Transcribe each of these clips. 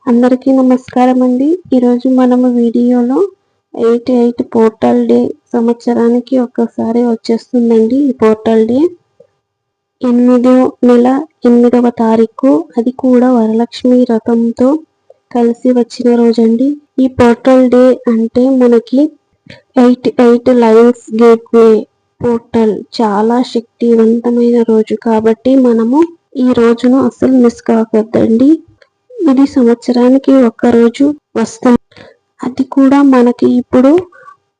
అందరికీ నమస్కారం అండి. ఈరోజు మనము వీడియోలో 88 పోర్టల్ డే సంవత్సరానికి ఒక్కసారి వచ్చేస్తుందండి. ఈ పోర్టల్ డే 8వ నెల 8వ తారీఖు, అది కూడా వరలక్ష్మి వ్రతంతో కలిసి వచ్చిన రోజండి. ఈ పోర్టల్ డే అంటే మనకి 88 లైన్స్ గేట్వే పోర్టల్ చాలా శక్తివంతమైన రోజు కాబట్టి మనము ఈ రోజును అసలు మిస్ కావద్దండి. ఇది సంవత్సరానికి ఒక్కరోజు వస్తుంది, అది కూడా మనకి ఇప్పుడు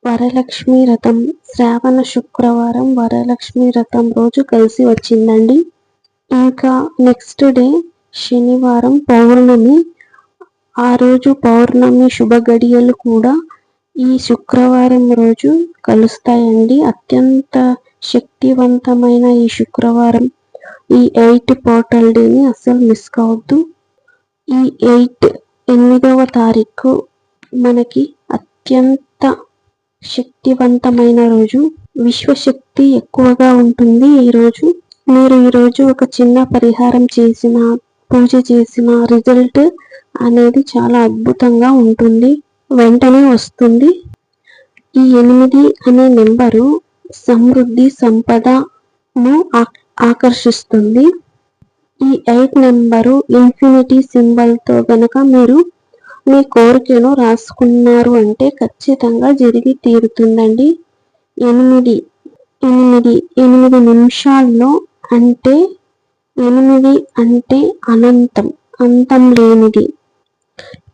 వరలక్ష్మి వ్రతం శ్రావణ శుక్రవారం వరలక్ష్మి వ్రతం రోజు కలిసి వచ్చిందండి. ఇంకా నెక్స్ట్ డే శనివారం పౌర్ణమి, ఆ రోజు పౌర్ణమి శుభ గడియలు కూడా ఈ శుక్రవారం రోజు కలుస్తాయండి. అత్యంత శక్తివంతమైన ఈ శుక్రవారం, ఈ 8 పోర్టల్ డేని అస్సలు మిస్ కావద్దు. ఈ 8వ తారీఖు మనకి అత్యంత శక్తివంతమైన రోజు, విశ్వశక్తి ఎక్కువగా ఉంటుంది. మీరు ఈరోజు ఒక చిన్న పరిహారం చేసిన, పూజ చేసిన రిజల్ట్ అనేది చాలా అద్భుతంగా ఉంటుంది, వెంటనే వస్తుంది. ఈ 8 అనే నెంబరు సమృద్ధి సంపదను ఆకర్షిస్తుంది. ఈ 8 నెంబరు ఇన్ఫినిటీ సింబల్తో గనక మీరు మీ కోరికను రాసుకున్నారు అంటే ఖచ్చితంగా జరిగి తీరుతుందండి. 8 నిమిషాల్లో, అంటే 8 అంటే అనంతం, అంతం లేనిది.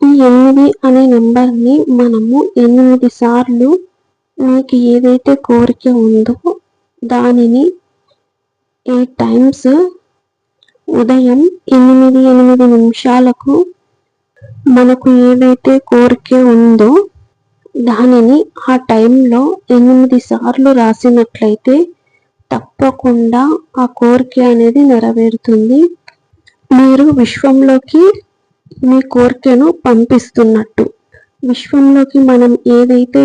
ఈ 8 అనే నెంబర్ని మనము 8 సార్లు మీకు ఏదైతే కోరిక ఉందో దానిని 8 టైమ్స్ ఉదయం 8 నిమిషాలకు మనకు ఏదైతే కోరిక ఉందో దానిని ఆ టైంలో 8 సార్లు రాసినట్లయితే తప్పకుండా ఆ కోరిక అనేది నెరవేరుతుంది. మీరు విశ్వంలోకి మీ కోరికను పంపిస్తున్నట్టు. విశ్వంలోకి మనం ఏదైతే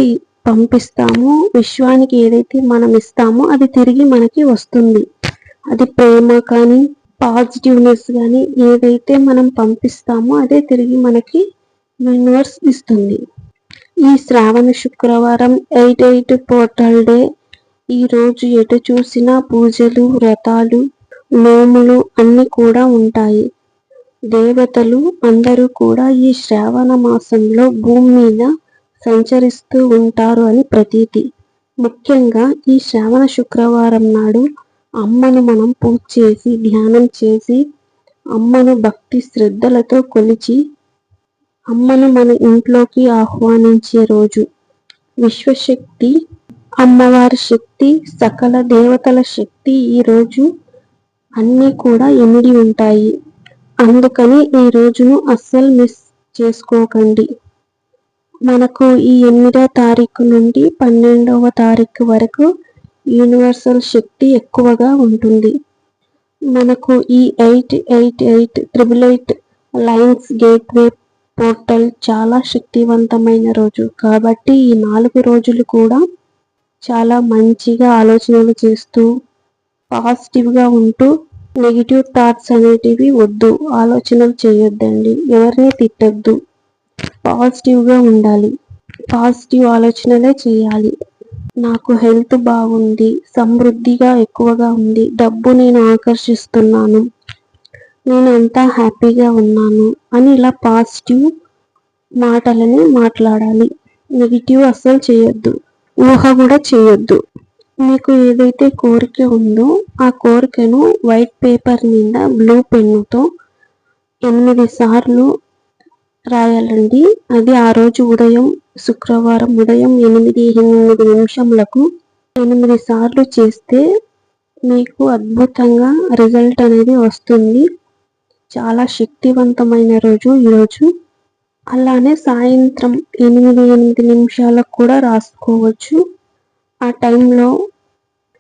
పంపిస్తామో, విశ్వానికి ఏదైతే మనం ఇస్తామో అది తిరిగి మనకి వస్తుంది. అది ప్రేమ కానీ, పాజిటివ్నెస్ కానీ ఏదైతే మనం పంపిస్తామో అదే తిరిగి మనకి యూనివర్స్ ఇస్తుంది. ఈ శ్రావణ శుక్రవారం 88 పోర్టల్ డే, ఈరోజు ఎటు చూసినా పూజలు, వ్రతాలు, నోములు అన్నీ కూడా ఉంటాయి. దేవతలు అందరూ కూడా ఈ శ్రావణ మాసంలో భూమి మీద సంచరిస్తూ ఉంటారు అని ప్రతీతి. ముఖ్యంగా ఈ శ్రావణ శుక్రవారం నాడు అమ్మను మనం పూజ చేసి, ధ్యానం చేసి, అమ్మను భక్తి శ్రద్ధలతో కొలిచి అమ్మను మన ఇంట్లోకి ఆహ్వానించే రోజు. విశ్వశక్తి, అమ్మవారి శక్తి, సకల దేవతల శక్తి ఈ రోజు అన్నీ కూడా ఇమిడి ఉంటాయి. అందుకని ఈ రోజును అస్సలు మిస్ చేసుకోకండి. మనకు ఈ 8వ తారీఖు నుండి 12వ తారీఖు వరకు యూనివర్సల్ శక్తి ఎక్కువగా ఉంటుంది. మనకు ఈ 888 లైన్స్ గేట్వే పోర్టల్ చాలా శక్తివంతమైన రోజు కాబట్టి ఈ 4 రోజులు కూడా చాలా మంచిగా ఆలోచనలు చేస్తూ, పాజిటివ్గా ఉంటూ, నెగిటివ్ థాట్స్ అనేటివి వద్దు, ఆలోచనలు చేయొద్దండి, ఎవరిని తిట్టద్దు, పాజిటివ్గా ఉండాలి, పాజిటివ్ ఆలోచనలే చేయాలి. నాకు హెల్త్ బాగుంది, సమృద్ధిగా ఎక్కువగా ఉంది, డబ్బు నేను ఆకర్షిస్తున్నాను, నేను అంతా హ్యాపీగా ఉన్నాను అని ఇలా పాజిటివ్ మాటలని మాట్లాడాలి. నెగిటివ్ అస్సలు చేయొద్దు, ఊహ కూడా చేయొద్దు. మీకు ఏదైతే కోరిక ఉందో ఆ కోరికను వైట్ పేపర్ మీద బ్లూ పెన్నుతో 8 సార్లు రాయాలండి. అది ఆ రోజు ఉదయం, శుక్రవారం ఉదయం 8 నిమిషములకు 8 సార్లు చేస్తే మీకు అద్భుతంగా రిజల్ట్ అనేది వస్తుంది. చాలా శక్తివంతమైన రోజు ఈరోజు. అలానే సాయంత్రం 8 నిమిషాలకు కూడా రాసుకోవచ్చు. ఆ టైంలో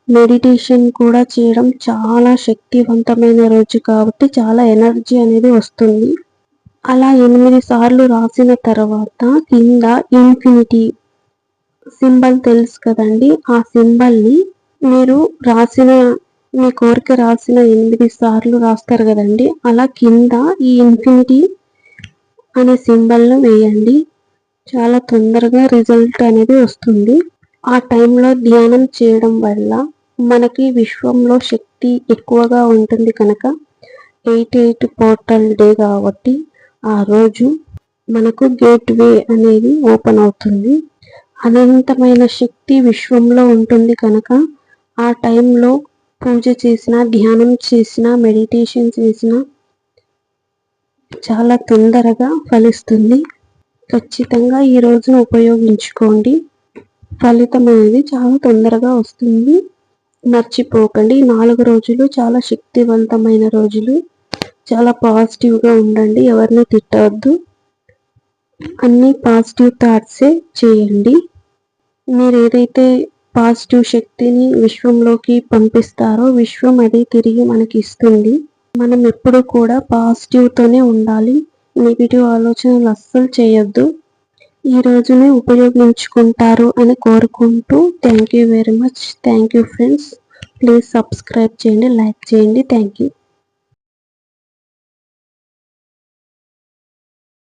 మెడిటేషన్ కూడా చేయడం చాలా శక్తివంతమైన రోజు కాబట్టి చాలా ఎనర్జీ అనేది వస్తుంది. అలా 8 సార్లు రాసిన తర్వాత కింద ఇన్ఫినిటీ సింబల్ తెలుసు కదండి, ఆ సింబల్ని మీరు రాసిన, మీ కోరిక రాసిన 8 సార్లు రాస్తారు కదండి, అలా కింద ఈ ఇన్ఫినిటీ అనే సింబల్ను వేయండి. చాలా తొందరగా రిజల్ట్ అనేది వస్తుంది. ఆ టైంలో ధ్యానం చేయడం వల్ల మనకి విశ్వంలో శక్తి ఎక్కువగా ఉంటుంది కనుక 88 పోర్టల్ డే కాబట్టి ఆ రోజు మనకు గేట్వే అనేది ఓపెన్ అవుతుంది. అనంతమైన శక్తి విశ్వంలో ఉంటుంది కనుక ఆ టైంలో పూజ చేసిన, ధ్యానం చేసిన, మెడిటేషన్ చేసిన చాలా తొందరగా ఫలిస్తుంది. ఖచ్చితంగా ఈ రోజును ఉపయోగించుకోండి. ఫలితం అనేది చాలా తొందరగా వస్తుంది. మర్చిపోకండి. 4 రోజులు చాలా శక్తివంతమైన రోజులు. చాలా పాజిటివ్గా ఉండండి. ఎవరిని తిట్టవద్దు. అన్ని పాజిటివ్ థాట్సే చేయండి. మీరు ఏదైతే పాజిటివ్ శక్తిని విశ్వంలోకి పంపిస్తారో విశ్వం అది తిరిగి మనకి ఇస్తుంది. మనం ఎప్పుడు కూడా పాజిటివ్తోనే ఉండాలి. నెగిటివ్ ఆలోచనలు అస్సలు చేయొద్దు. ఈ రోజుని ఉపయోగించుకుంటారు అని కోరుకుంటూ thank you very much. Thank you friends. Please subscribe చేయండి, లైక్ చేయండి. Thank you.